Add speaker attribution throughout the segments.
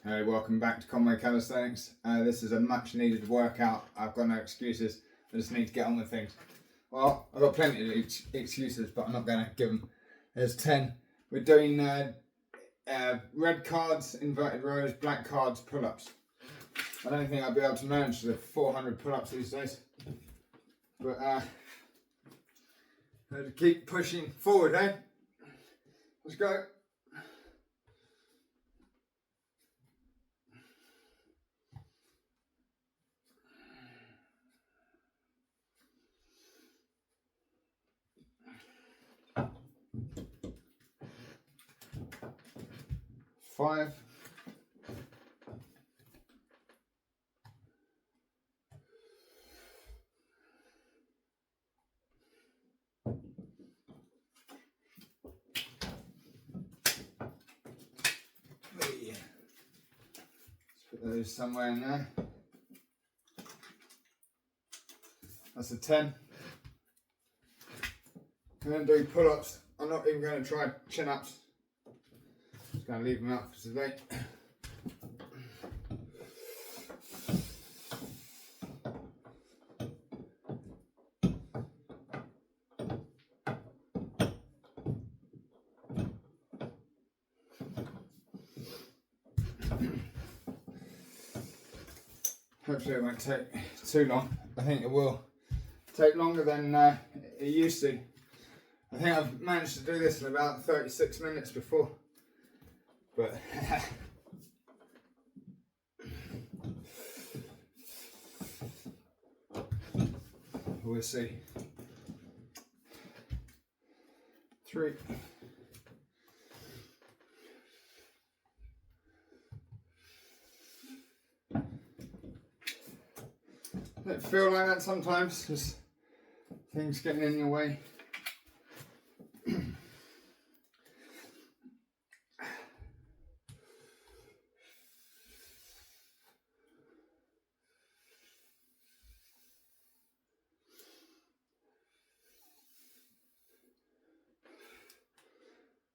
Speaker 1: Welcome back to Conway Calisthenics. This is a much needed workout. I've got no excuses. I just need to get on with things. Well, I've got plenty of excuses, but I'm not going to give them. There's 10. We're doing red cards, inverted rows, black cards, pull-ups. I don't think I'll be able to manage the 400 pull-ups these days. But let's keep pushing forward, eh? Let's go. Five. Let's put those somewhere in there. That's a 10. I'm going to do pull-ups. I'm not even going to try chin-ups. Just going to leave them out for today. Hopefully it won't take too long. I think it will take longer than it used to. I think I've managed to do this in about 36 minutes before. But we'll see. 3. Does it feel like that sometimes? Just things getting in your way.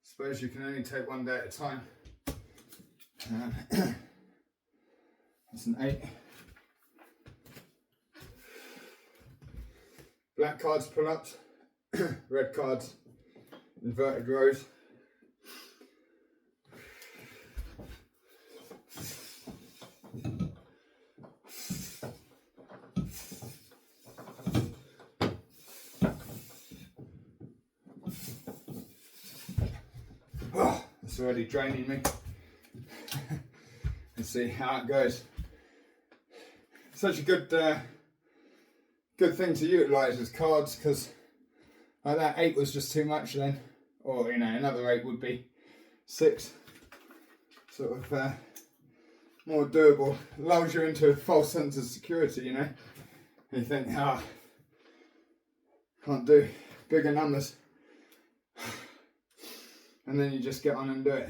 Speaker 1: Suppose you can only take one day at a time. That's an 8. Black cards pull-ups, red cards inverted rows. Oh, it's already draining me. Let's see how it goes. Such a good thing to utilise as cards, because like that 8 was just too much then, or another 8 would be 6. Sort of more doable. Lulls you into a false sense of security, And you think, can't do bigger numbers. And then you just get on and do it.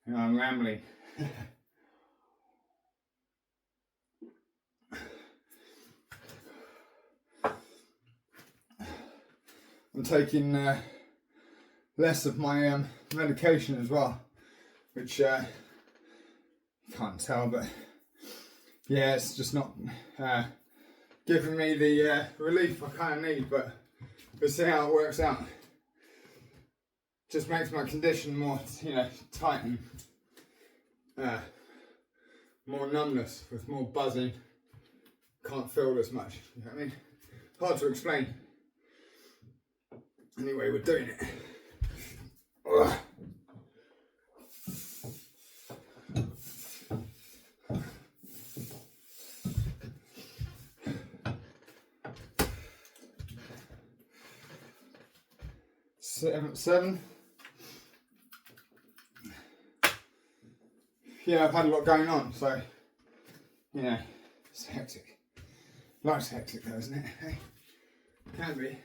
Speaker 1: I'm rambling. I'm taking less of my medication as well, which you can't tell, but yeah, it's just not giving me the relief I kind of need, but we'll see how it works out. Just makes my condition more, tight and more numbness with more buzzing. Can't feel as much, you know what I mean? Hard to explain. Anyway, we're doing it. Ugh. Seven. Yeah, I've had a lot going on, so it's hectic. Life's hectic though, isn't it? Hey? Can be.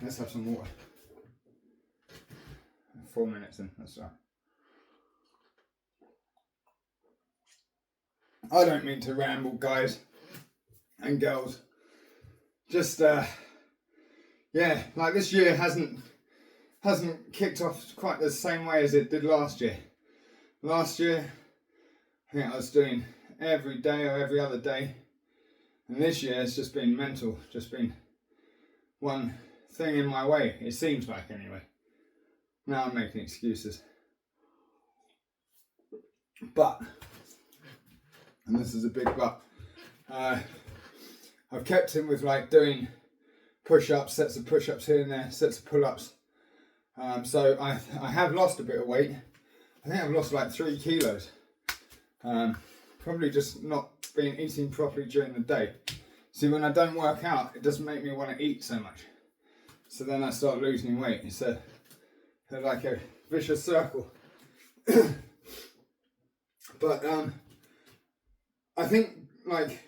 Speaker 1: Let's have some water. 4 minutes in, that's right. I don't mean to ramble, guys and girls. Just, yeah, like this year hasn't hasn't kicked off quite the same way as it did last year. Last year, I think I was doing every day or every other day. And this year it's just been mental, just been one thing in my way, it seems like anyway. Now I'm making excuses. But, and this is a big but, I've kept in with like doing push-ups, sets of push-ups here and there, sets of pull-ups. So I have lost a bit of weight. I think I've lost like 3 kilos. Probably just not been eating properly during the day. See, when I don't work out, it doesn't make me want to eat so much. So then I start losing weight. It's like a vicious circle. But I think like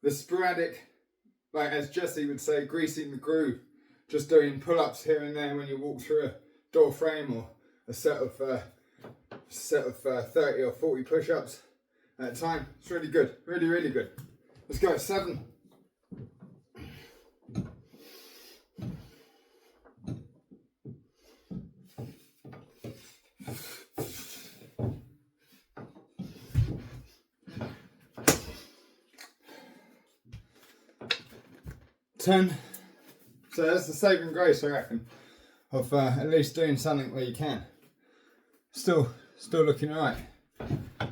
Speaker 1: the sporadic, like as Jesse would say, greasing the groove, just doing pull-ups here and there when you walk through a door frame, or a set of 30 or 40 push-ups at a time. It's really good, really, really good. Let's go, 7. Ten. So that's the saving grace, I reckon, of at least doing something where you can. Still looking alright.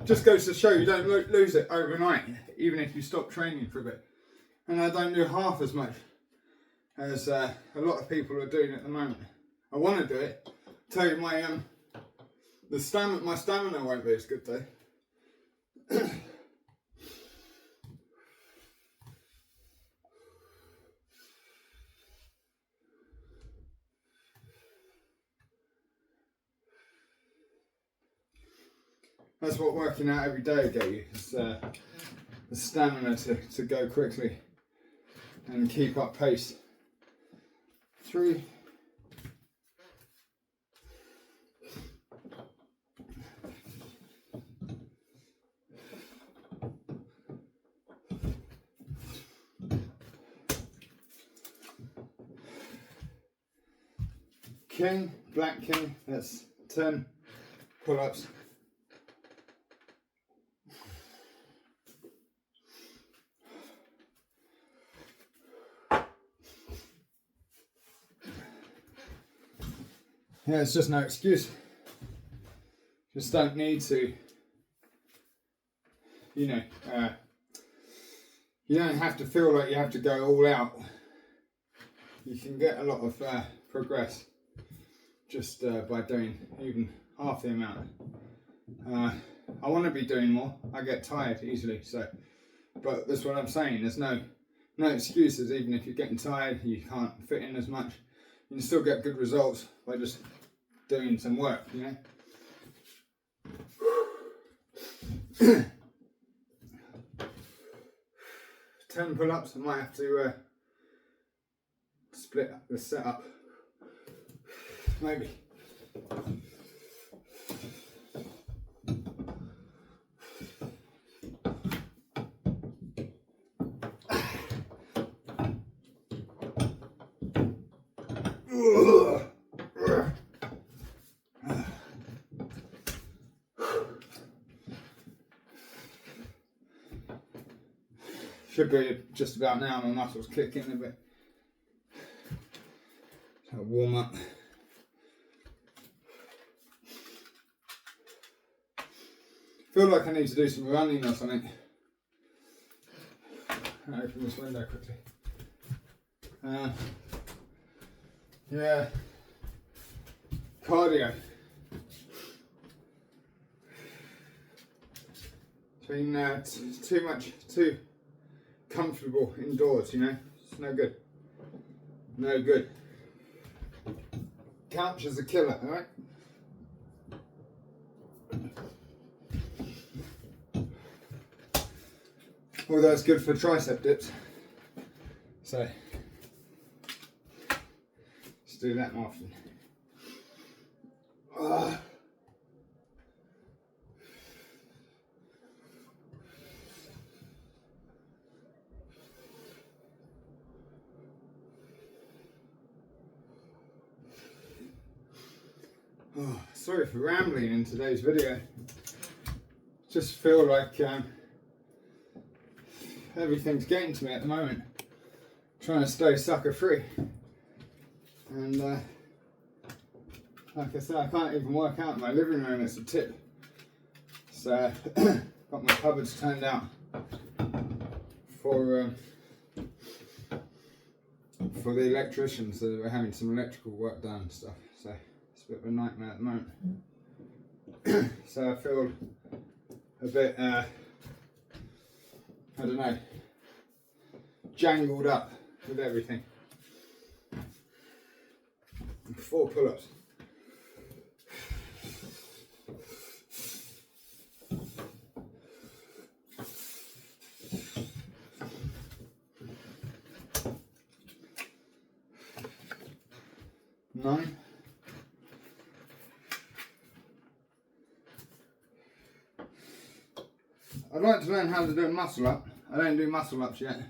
Speaker 1: Just goes to show you don't lose it overnight, even if you stop training for a bit. And I don't do half as much as a lot of people are doing at the moment. I want to do it. Tell you, my stamina won't be as good though. That's what working out every day will get you. It's the stamina to go quickly and keep up pace. 3. King, black king, that's 10 pull-ups. Yeah, it's just no excuse. Just don't need to, you know, you don't have to feel like you have to go all out. You can get a lot of progress just by doing even half the amount. I want to be doing more. I get tired easily, so, but that's what I'm saying. There's no excuses. Even if you're getting tired, you can't fit in as much. You can still get good results by just doing some work, you know. 10 pull-ups. I might have to split up the setup, maybe. Should be just about now. My muscles kick in a bit. So warm up. Feel like I need to do some running or something. I'll open this window quickly. Yeah. Cardio. It's been too comfortable indoors, you know. It's no good. No good. Couch is a killer, alright? Although it's good for tricep dips. So, let's do that more often. Oh, sorry for rambling in today's video. Just feel like everything's getting to me at the moment. Trying to stay sucker free. And like I said, I can't even work out in my living room, it's a tip. So, got my cupboards turned out for the electricians, so we're having some electrical work done and stuff. So it's a bit of a nightmare at the moment. So I feel a bit, I don't know, jangled up with everything. 4 pull-ups. Nine. I'd like to learn how to do a muscle up. I don't do muscle ups yet.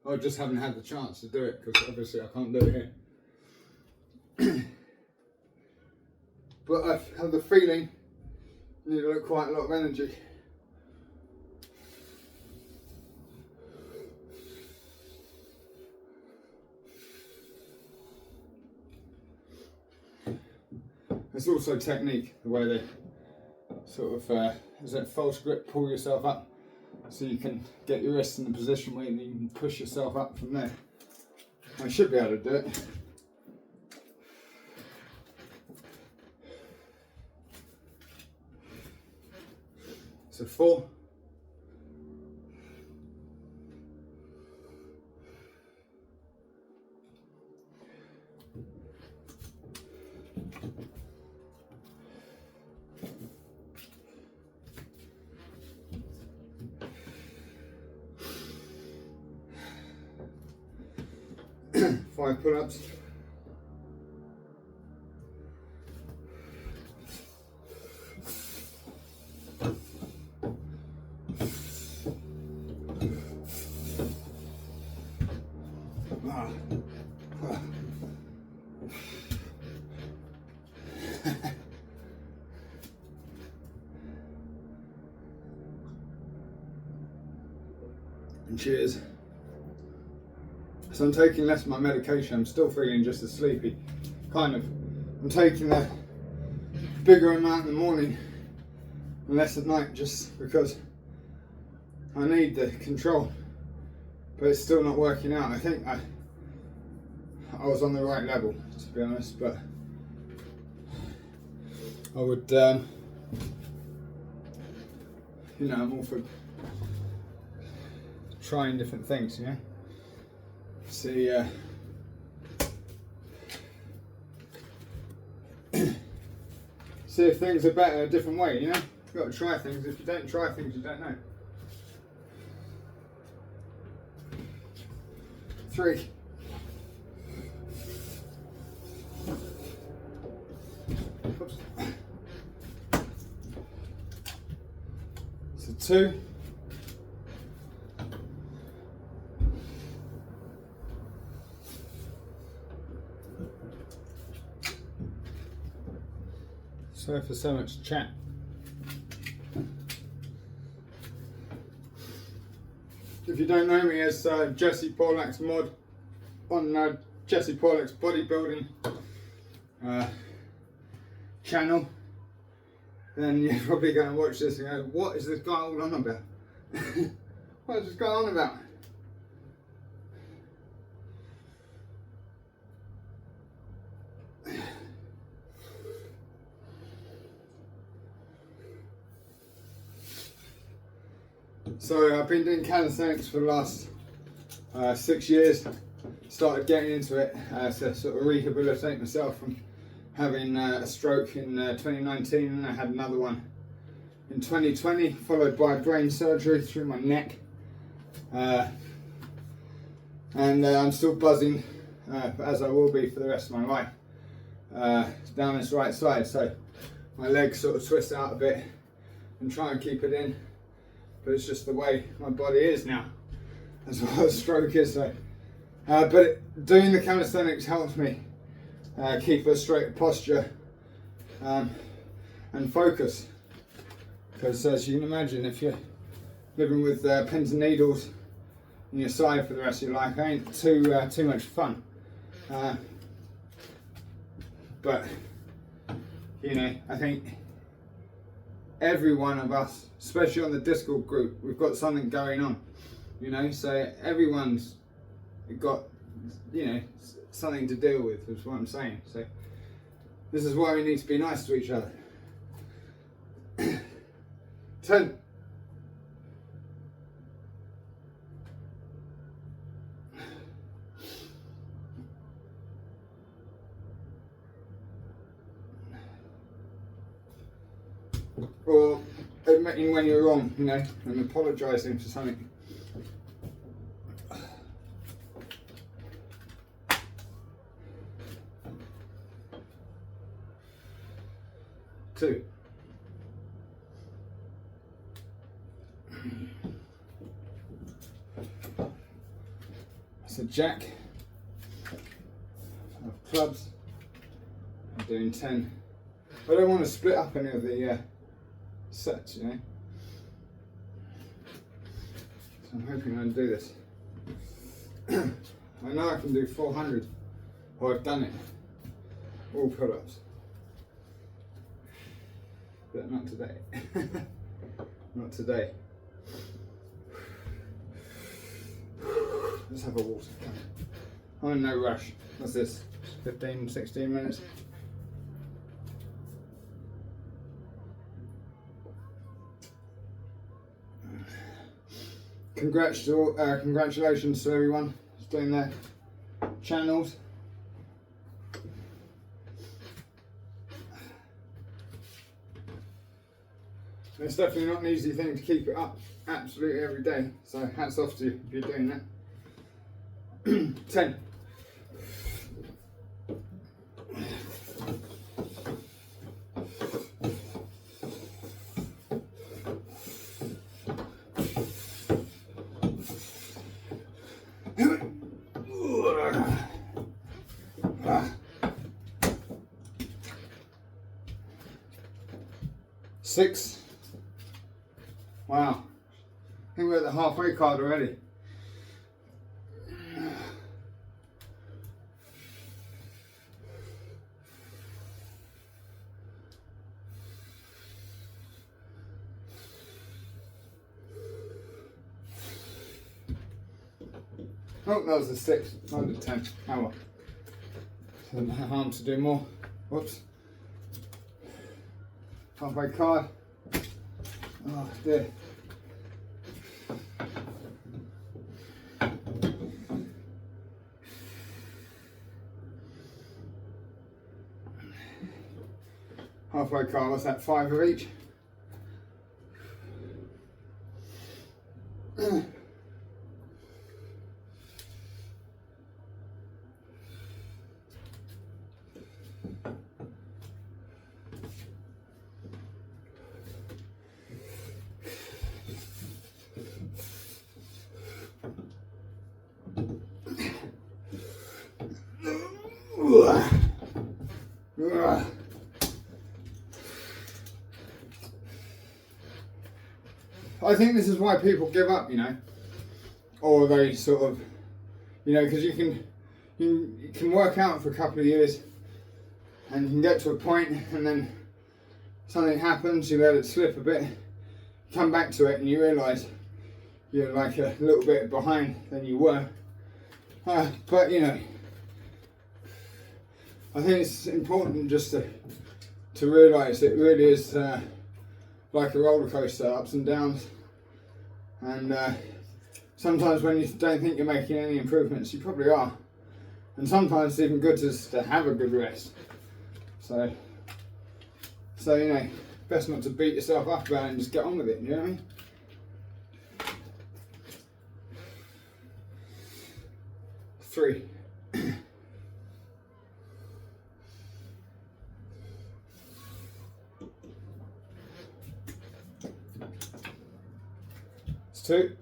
Speaker 1: I just haven't had the chance to do it because obviously I can't do it here. But I have the feeling I need quite a lot of energy. It's also technique, the way they sort of, is that false grip, pull yourself up so you can get your wrists in a position where you can push yourself up from there. I should be able to do it. So 4. Five pull-ups. And cheers. So I'm taking less of my medication. I'm still feeling just as sleepy, kind of. I'm taking a bigger amount in the morning and less at night, just because I need the control. But it's still not working out. I think I was on the right level, to be honest. But I would, you know, I'm all for trying different things, you know. See, see if things are better a different way, you know? You've got to try things. If you don't try things, you don't know. 3. Oops. So 2. Sorry for so much chat. If you don't know me as Jesse Paulack's mod on Jesse Paulack's bodybuilding channel, then you're probably going to watch this and go, what is this guy all on about? What is this guy on about? So I've been doing calisthenics for the last 6 years. Started getting into it to sort of rehabilitate myself from having a stroke in 2019, and I had another one in 2020, followed by brain surgery through my neck. And I'm still buzzing, as I will be for the rest of my life, down this right side. So my legs sort of twist out a bit and try and keep it in. But it's just the way my body is now, as well as stroke is. So, but doing the calisthenics helps me keep a straight posture and focus. Because as you can imagine, if you're living with pins and needles on your side for the rest of your life, it ain't too much fun. But you know, I think every one of us, especially on the Discord group, we've got something going on. You know, so everyone's got, you know, something to deal with, is what I'm saying. So this is why we need to be nice to each other. 10. Or admitting when you're wrong, you know, and apologising for something. 2. That's a jack of clubs. I'm doing 10. I don't want to split up any of the sets, you know. So I'm hoping I can do this. I know I can do 400, or I've done it. All pull-ups. But not today. Not today. Let's have a water. I'm in no rush. What's this? 15, 16 minutes? Congratulations to everyone who's doing their channels. It's definitely not an easy thing to keep it up absolutely every day, so hats off to you if you're doing that. 10. Six. Wow, I think we're at the halfway card already. Oh, that was a 6, not a 10. Oh well. So no harm to do more. Whoops. Halfway card. Oh dear. Halfway card, what's that, 5 of each? I think this is why people give up, you know, or they sort of, you know, because you can work out for a couple of years and you can get to a point and then something happens, you let it slip a bit, come back to it and you realise you're like a little bit behind than you were. But you know, I think it's important just to realise it really is like a roller coaster, ups and downs. And sometimes when you don't think you're making any improvements, you probably are. And sometimes it's even good to have a good rest. So you know, best not to beat yourself up about it and just get on with it, you know what I mean? Three. It's 2.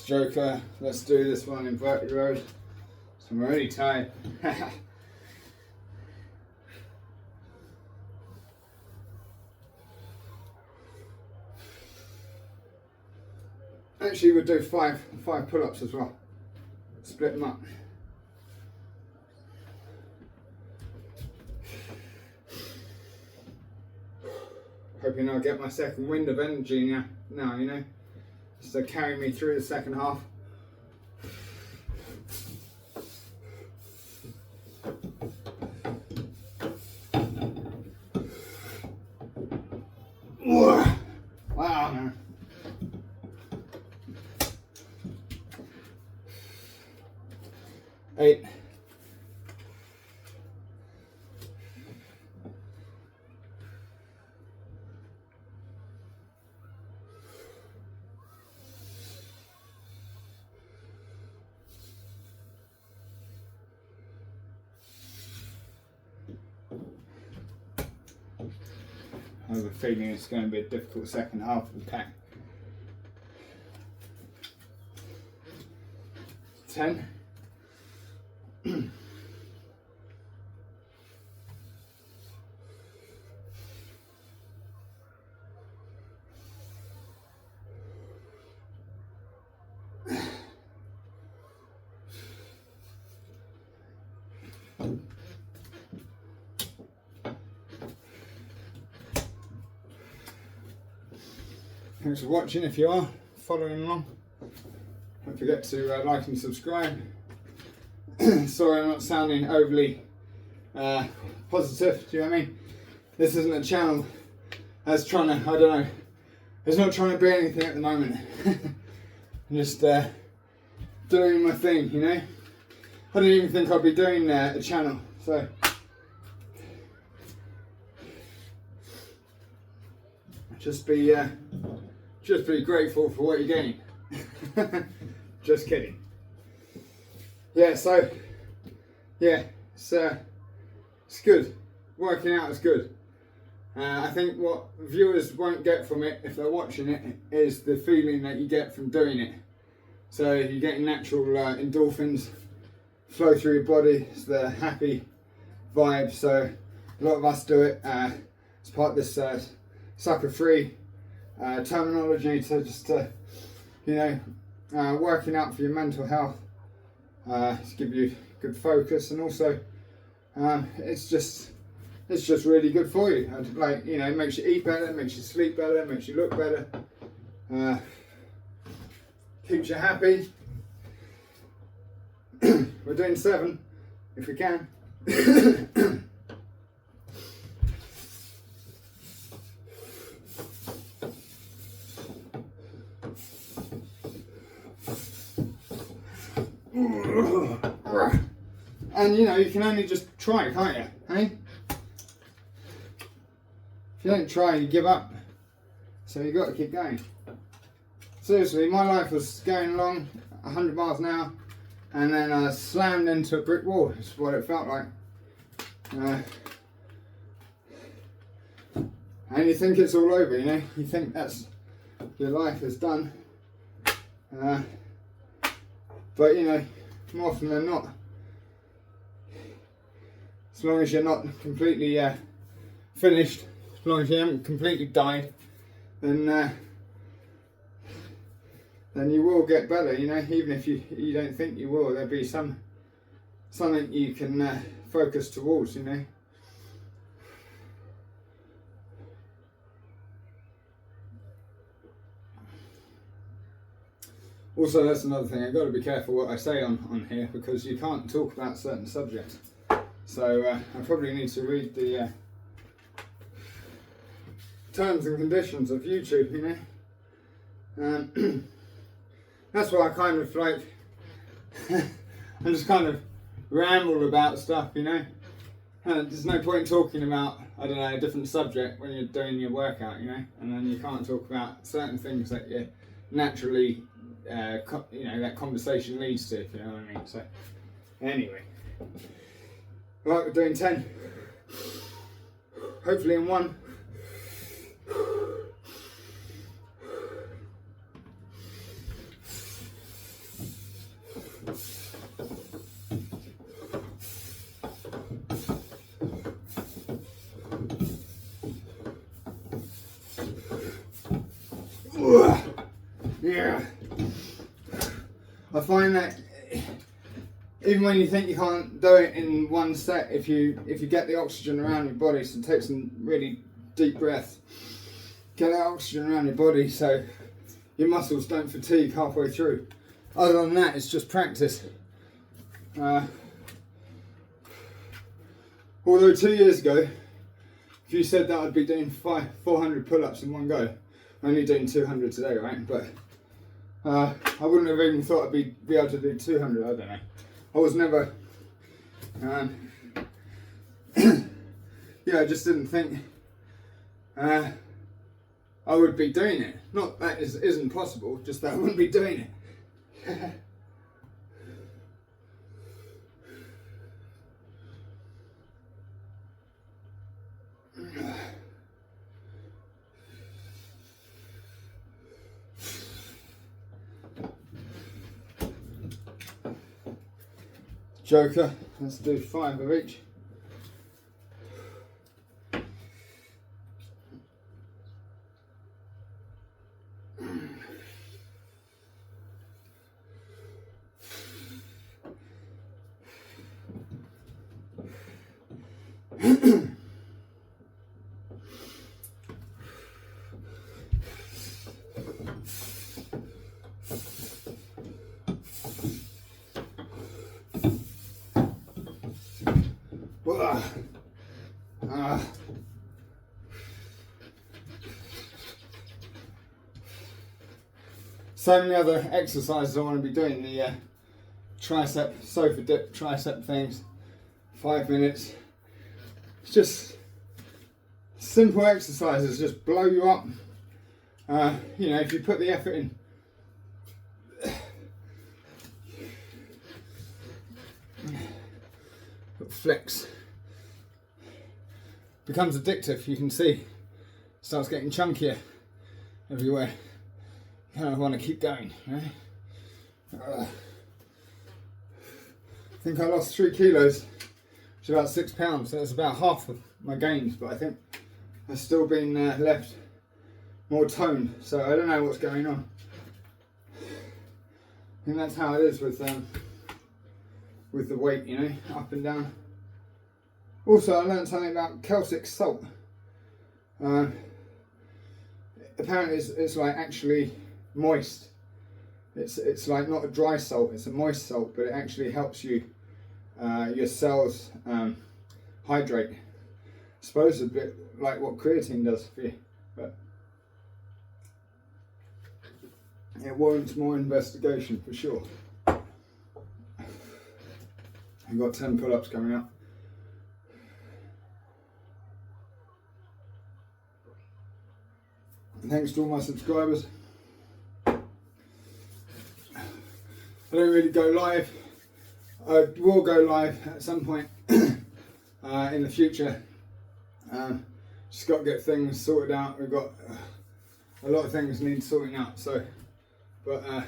Speaker 1: Joker. Let's do this one inverted rows. So I'm already tired. Actually, we'll do five pull-ups as well. Split them up. Hoping I'll get my second wind of energy now, you know, just to carry me through the second half. Wow, man. Eight. I have a feeling it's going to be a difficult second half of the pack. 10. Thanks for watching. If you are following along, don't forget to like and subscribe. Sorry I'm not sounding overly positive, do you know what I mean? This isn't a channel that's trying to, I don't know, it's not trying to be anything at the moment. I'm just doing my thing, you know? I don't even think I'll be doing a channel, so just be grateful for what you're getting. Just kidding. Yeah, so yeah, it's good. Working out is good. I think what viewers won't get from it if they're watching it is the feeling that you get from doing it. So you're getting natural endorphins flow through your body. It's the happy vibe. So a lot of us do it as part of this sucker-free terminology to just you know, working out for your mental health, to give you good focus, and also it's just really good for you. Like, you know, it makes you eat better, it makes you sleep better, it makes you look better, keeps you happy. We're doing 7 if we can. And you know, you can only just try, can't you? Hey? If you don't try, you give up. So you've got to keep going. Seriously, my life was going along 100 miles an hour, and then I slammed into a brick wall. That's what it felt like. And you think it's all over, you know? You think that's, your life is done. But you know, more often than not, as long as you're not completely finished, as long as you haven't completely died, then you will get better, you know. Even if you don't think you will, there'll be something you can focus towards, you know. Also, that's another thing, I've got to be careful what I say on here, because you can't talk about certain subjects. So I probably need to read the terms and conditions of YouTube, you know. That's why I kind of like, I just kind of ramble about stuff, you know. There's no point talking about, I don't know, a different subject when you're doing your workout, you know. And then you can't talk about certain things that you naturally, you know, that conversation leads to, if you know what I mean. So anyway, right, we're doing 10, hopefully in 1. Yeah. I find that even when you think you can't do it in one set, if you get the oxygen around your body, so take some really deep breaths, get that oxygen around your body so your muscles don't fatigue halfway through. Other than that, it's just practice. Although 2 years ago, if you said that I'd be doing 400 pull-ups in one go, I'm only doing 200 today, right? But I wouldn't have even thought I'd be able to do 200, I don't know. I was never, yeah, I just didn't think I would be doing it. Not that it isn't possible, just that I wouldn't be doing it. Joker, let's do 5 of each. So many other exercises I want to be doing. The tricep, sofa dip, tricep things, 5 minutes. It's just simple exercises, just blow you up. You know, if you put the effort in. Flex. Becomes addictive, you can see. Starts getting chunkier everywhere. Kind of want to keep going, right? I think I lost 3 kilos, which is about 6 pounds, so that's about half of my gains, but I think I've still been left more toned, so I don't know what's going on. I think that's how it is with the weight, you know, up and down. Also, I learned something about Celtic salt. Apparently it's like actually moist. It's like not a dry salt, it's a moist salt, but it actually helps you your cells hydrate. I suppose a bit like what creatine does for you, but it warrants more investigation for sure. I've got 10 pull-ups coming up. And thanks to all my subscribers. I don't really go live. I will go live at some point in the future. Just got to get things sorted out. We've got a lot of things need sorting out. So, but I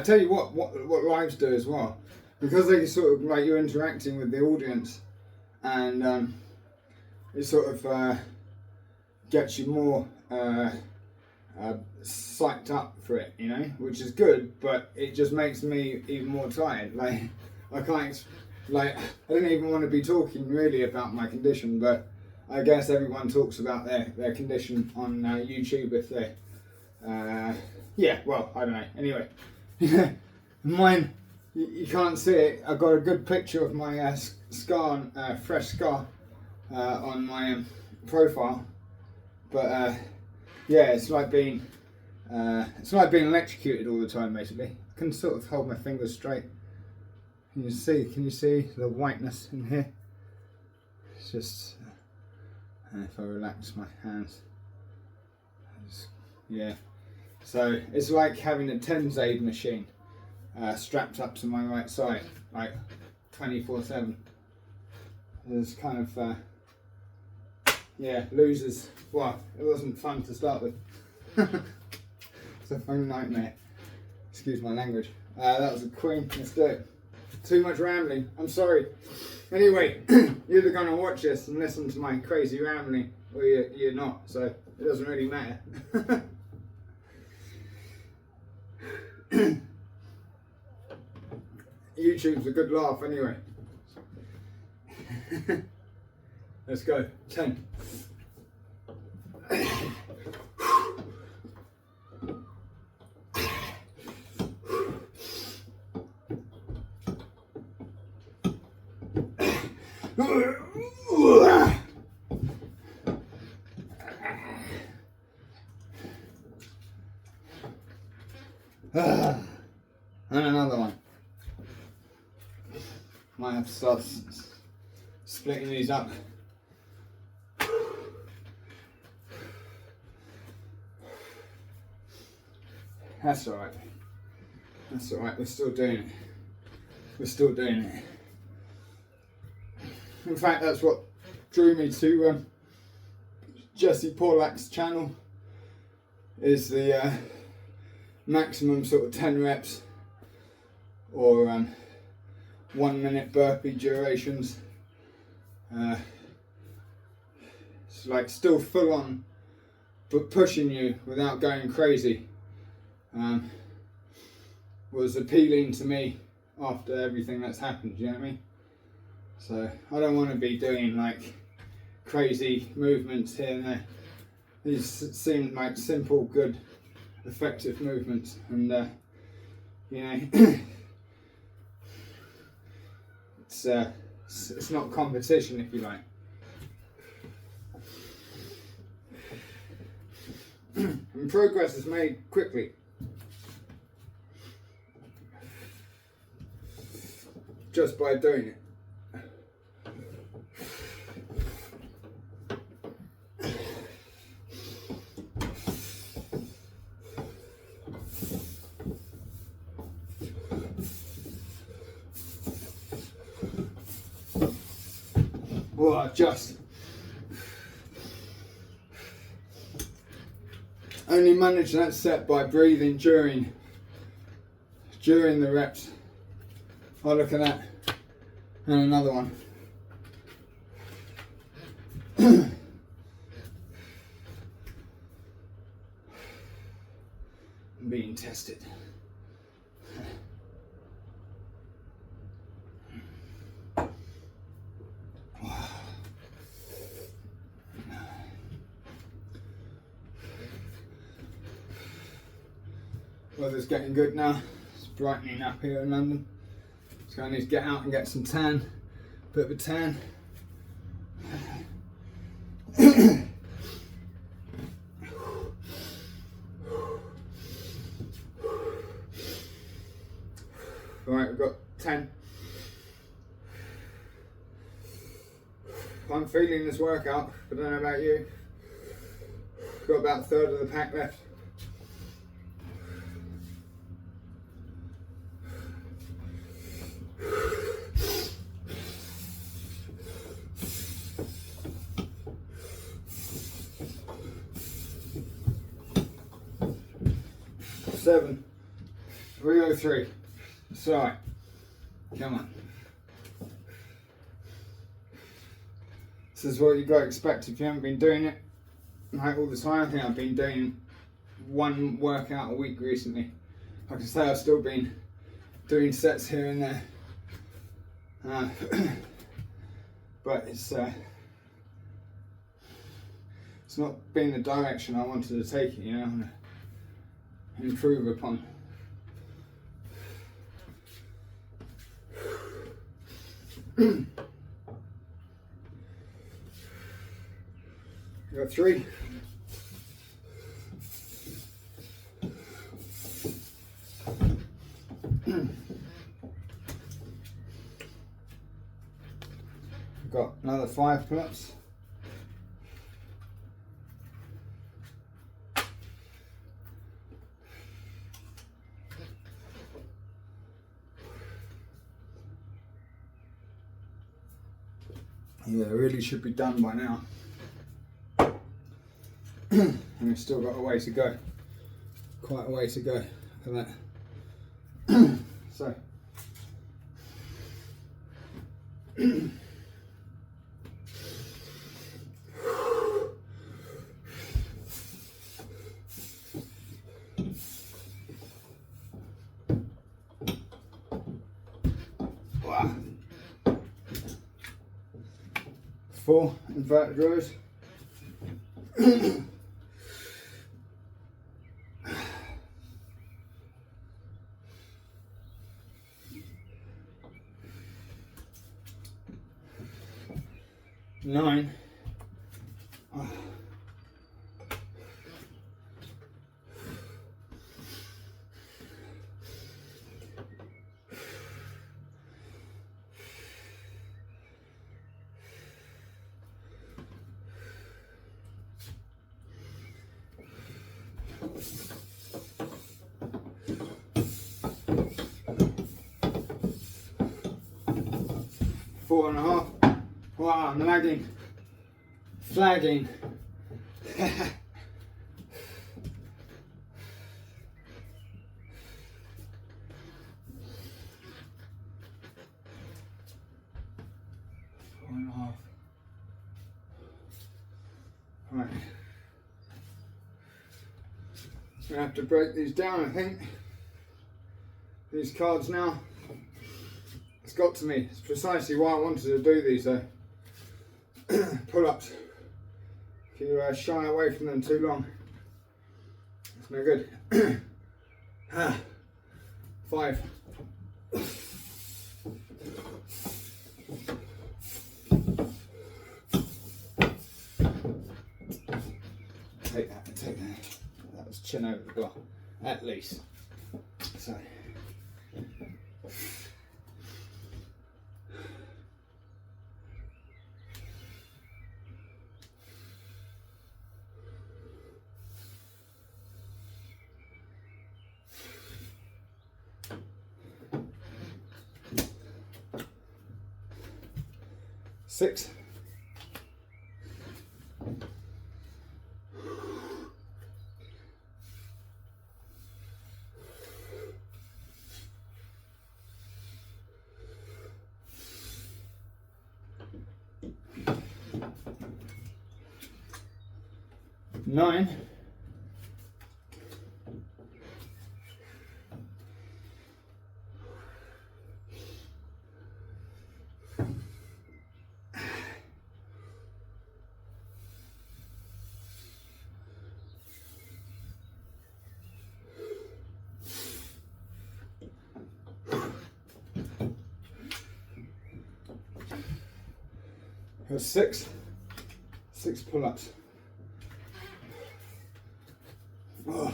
Speaker 1: tell you what lives do as well, because they sort of like you're interacting with the audience, and it sort of gets you more psyched up for it, you know, which is good, but it just makes me even more tired. Like I can't, like I don't even want to be talking really about my condition, but I guess everyone talks about their condition on YouTube if they, yeah, well, I don't know. Anyway, mine, you can't see it. I've got a good picture of my scar, fresh scar on my profile, but yeah, it's like being electrocuted all the time. Basically, I can sort of hold my fingers straight. Can you see the whiteness in here? It's just, if I relax my hands, yeah. So it's like having a Tensade machine strapped up to my right side, like 24/7. It's kind of, yeah, losers. Well, it wasn't fun to start with. It's a fun nightmare. Excuse my language. That was a queen. Let's do it. Too much rambling. I'm sorry. Anyway, you're either going to watch this and listen to my crazy rambling, or you're not. So it doesn't really matter. YouTube's a good laugh anyway. Let's go. 10. And another one. Might have to start splitting these up. That's alright. That's alright, we're still doing it. We're still doing it. In fact, that's what drew me to Jesse Paulak's channel, is the maximum sort of 10 reps or 1 minute burpee durations. It's like still full on, but pushing you without going crazy. Was appealing to me after everything that's happened, you know what I mean? So I don't want to be doing like crazy movements here and there. These seem like simple, good, effective movements, and you know, it's not competition, if you like. And progress is made quickly. Just by doing it. Well, just only manage that set by breathing during the reps. Oh, look at that. And another one. I'm being tested. Weather's getting good now. It's brightening up here in London. So I need to get out and get some tan, bit of a tan. Right, we've got 10. I'm feeling this workout, I don't know about you. Got about a third of the pack left. Seven, 303. So, come on. This is what you got to expect if you haven't been doing it like all the time. I think I've been doing one workout a week recently. Like I say, I've still been doing sets here and there, but it's not been the direction I wanted to take it. You know, I'm gonna improve upon. You got 3. Got another 5 pull-ups. Yeah, it really should be done by now. And we've still got a way to go. Quite a way to go. Look at that. So. 4 inverted rows. 9. 4.5. Wow, I'm lagging. Flagging. Right. I'm gonna have to break these down, I think. These cards now. It's got to me. It's precisely why I wanted to do these though. Pull-ups. If you shy away from them too long, it's no good. 5. Take that. That was chin over the bar, at least. So. Six. Nine. Here's 6. 6 pull-ups. Oh.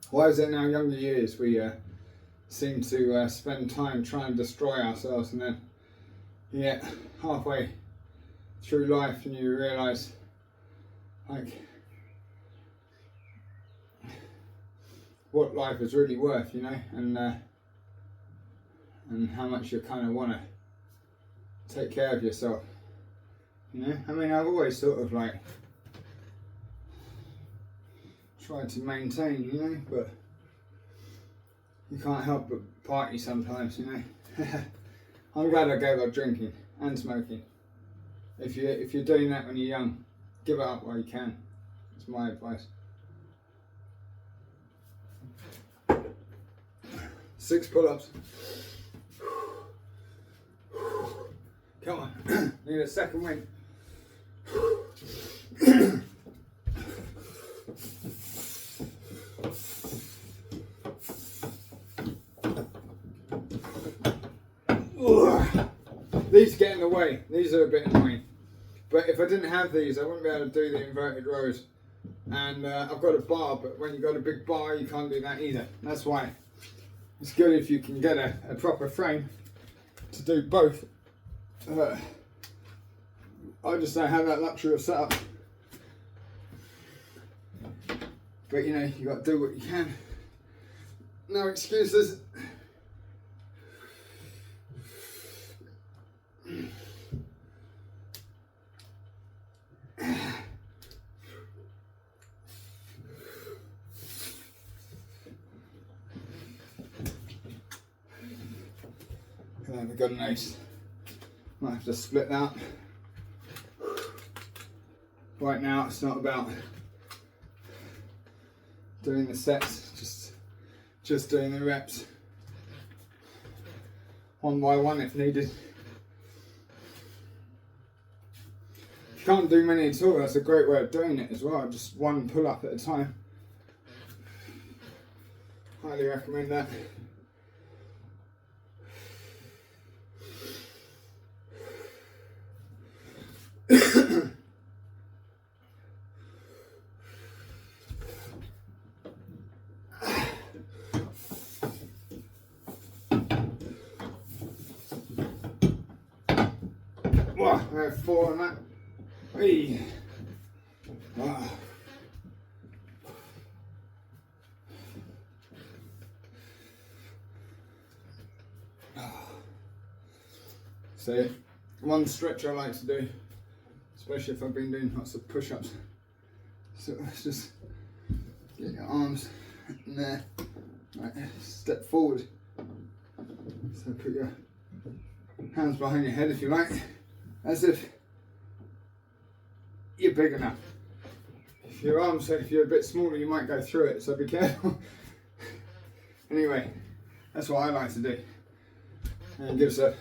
Speaker 1: Why is it in our younger years we seem to spend time trying to destroy ourselves, and then you get halfway through life and you realise like what life is really worth, you know, and how much you kind of want to take care of yourself, you know. I mean, I've always sort of like tried to maintain, you know, but you can't help but party sometimes, you know. I'm glad I gave up drinking and smoking. If you're doing that when you're young, give it up while you can. That's my advice. 6 pull-ups. Come on, need a second wind. These get in the way. These are a bit annoying. But if I didn't have these, I wouldn't be able to do the inverted rows. And I've got a bar, but when you've got a big bar, you can't do that either. That's why it's good if you can get a proper frame to do both. I just don't have that luxury of setup. But you know, you got to do what you can. No excuses. There we go, nice. Might have to split that. Right now it's not about doing the sets, just doing the reps one by one if needed. If you can't do many at all, that's a great way of doing it as well, just one pull up at a time. Highly recommend that. Wow, I have 4 on that. Hey. Wow. So, one stretch I like to do, especially if I've been doing lots of push-ups. So let's just get your arms in there, right, step forward. So put your hands behind your head if you like, as if you're big enough. If your arms, if you're a bit smaller, you might go through it, so be careful. Anyway, that's what I like to do. And it gives a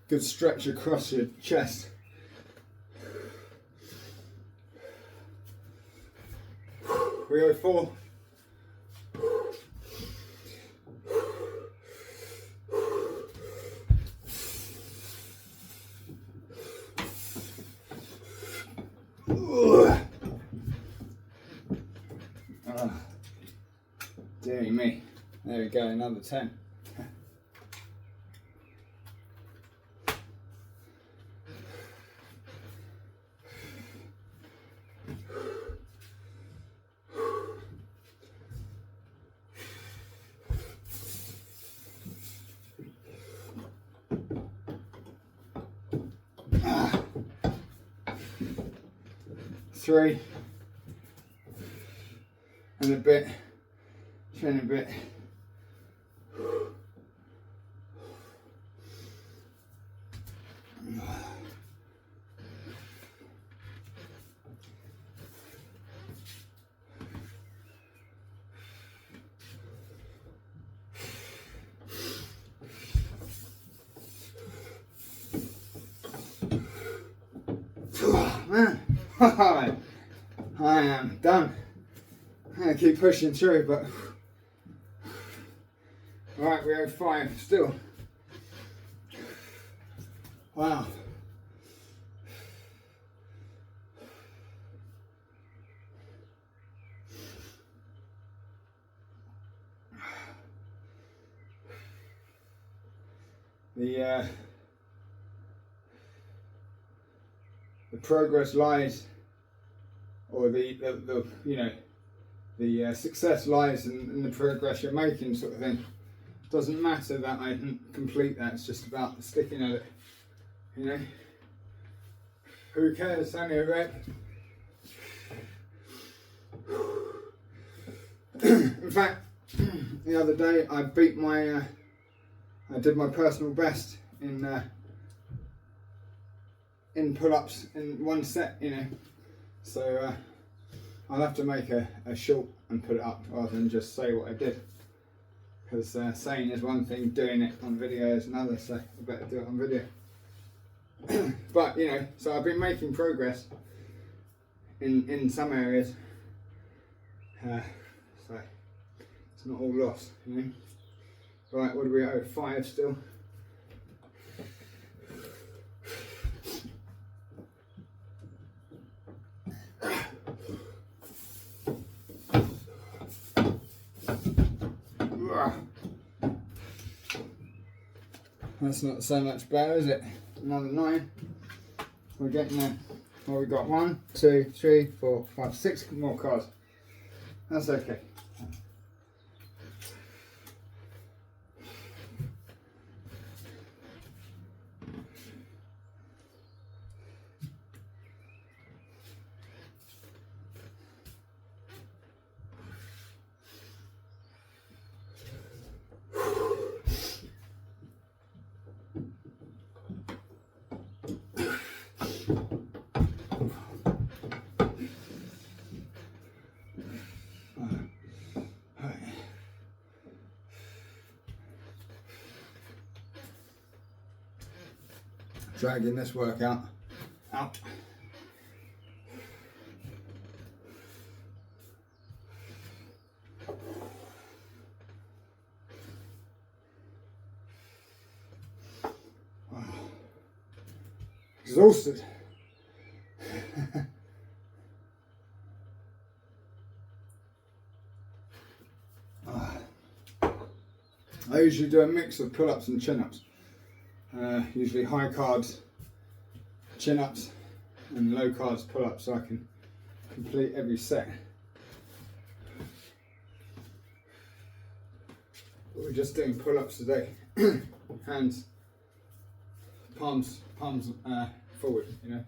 Speaker 1: good stretch across your chest. We go 4. Dear me. There we go, another 10. Three and a bit, 10 a bit. Man, I am done. I'm gonna keep pushing through, but alright, we have 5 still. Wow. The progress lies, or the you know, the success lies in the progress you're making, sort of thing. Doesn't matter that I didn't complete that, it's just about sticking at it, you know. Who cares, it's only a rep. In fact, the other day I beat my, I did my personal best in pull-ups in one set, you know. So I'll have to make a short and put it up rather than just say what I did. Because saying is one thing, doing it on video is another, so I better do it on video. But, you know, so I've been making progress in some areas. So it's not all lost, you know. Right, what do we owe? 5 still. That's not so much better, is it? Another 9. We're getting there. Well, we've got 1, 2, 3, 4, 5, 6 more cards. That's okay. dragging this workout out. Wow. Exhausted. I usually do a mix of pull-ups and chin-ups. Usually high cards chin-ups and low cards pull-ups, so I can complete every set. But we're just doing pull-ups today. Hands, palms forward. You know,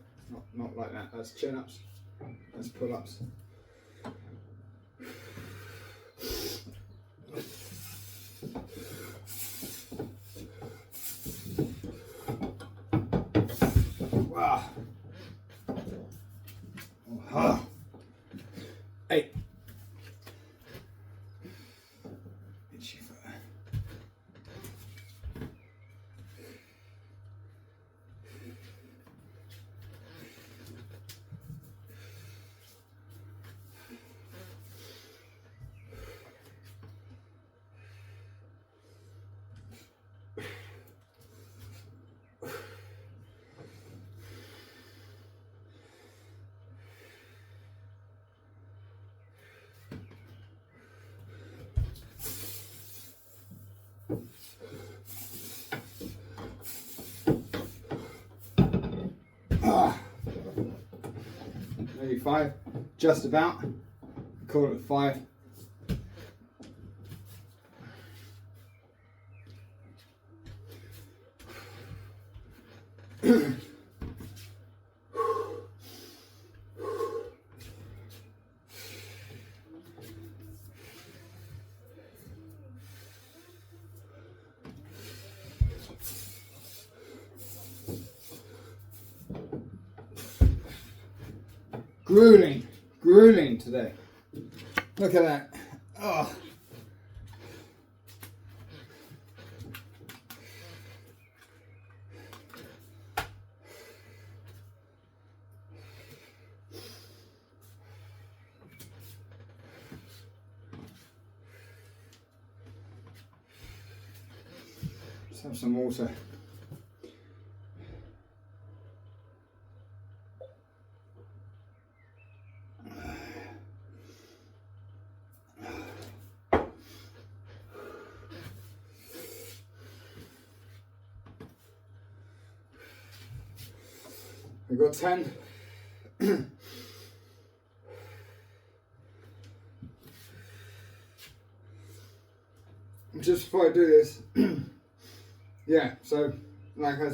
Speaker 1: not like that. That's chin-ups. That's pull-ups. Wow. 8. Itchy foot. Maybe 5, just about. Call it 5. Grueling today. Look at that. Oh. Let's have some water. We've got 10. Just before I do this, yeah, so like I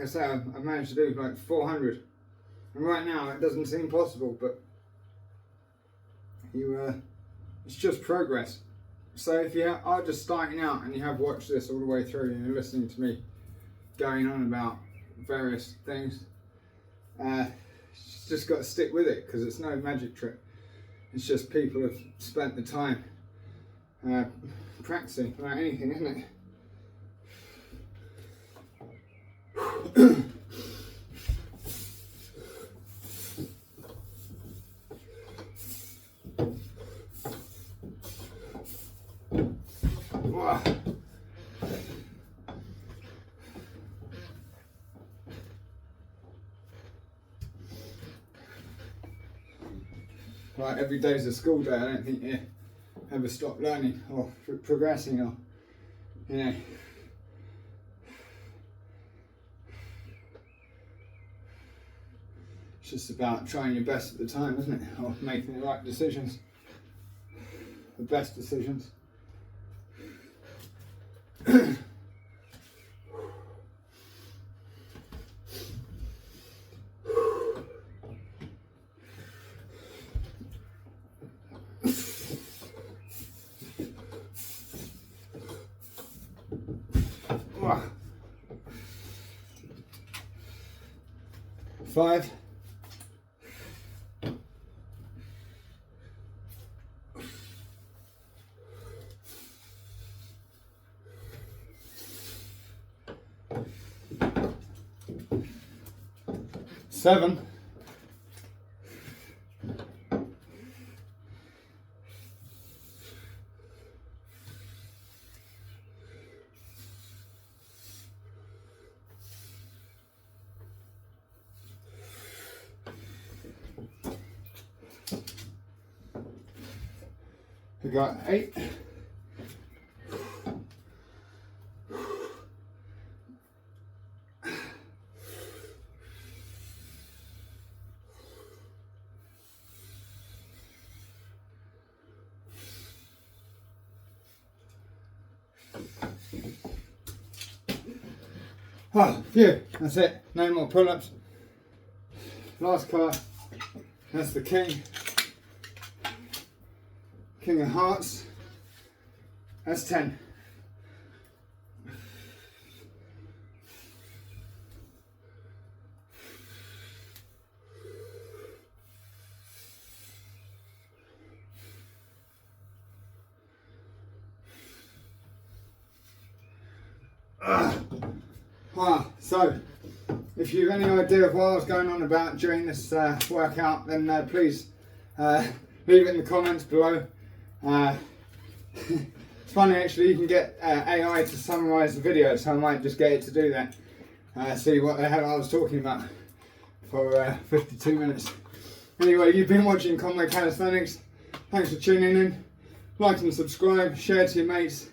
Speaker 1: say, I've managed to do like 400. And right now it doesn't seem possible, but it's just progress. So if you are just starting out and you have watched this all the way through and you're listening to me going on about various things, just got to stick with it, because it's no magic trick. It's just people have spent the time practicing about anything, isn't it? Wow. Like every day's a school day. I don't think you ever stop learning or progressing, or you know. It's just about trying your best at the time, isn't it? Or making the right decisions, the best decisions. Wow. 5. 7. We got 8. Oh, phew, that's it. No more pull-ups. Last card. That's the king. King of hearts. That's 10. So, if you've any idea of what I was going on about during this workout, then please leave it in the comments below. It's funny actually, you can get AI to summarise the video, so I might just get it to do that. See what the hell I was talking about for 52 minutes. Anyway, you've been watching Conway Calisthenics. Thanks for tuning in. Like and subscribe, share to your mates.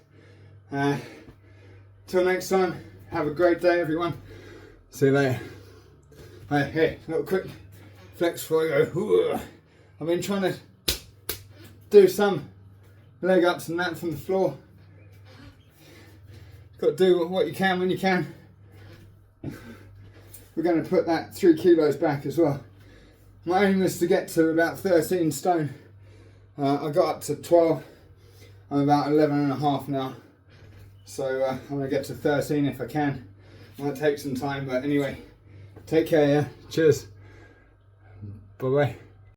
Speaker 1: Till next time, have a great day everyone. See you later. Hey, little quick flex before I go. I've been trying to do some leg ups and that from the floor. Got to do what you can when you can. We're going to put that 3 kilos back as well. My aim is to get to about 13 stone. I got up to 12. I'm about 11.5 now. So I'm going to get to 13 if I can. Might take some time, but anyway, take care, yeah? Cheers. Bye-bye.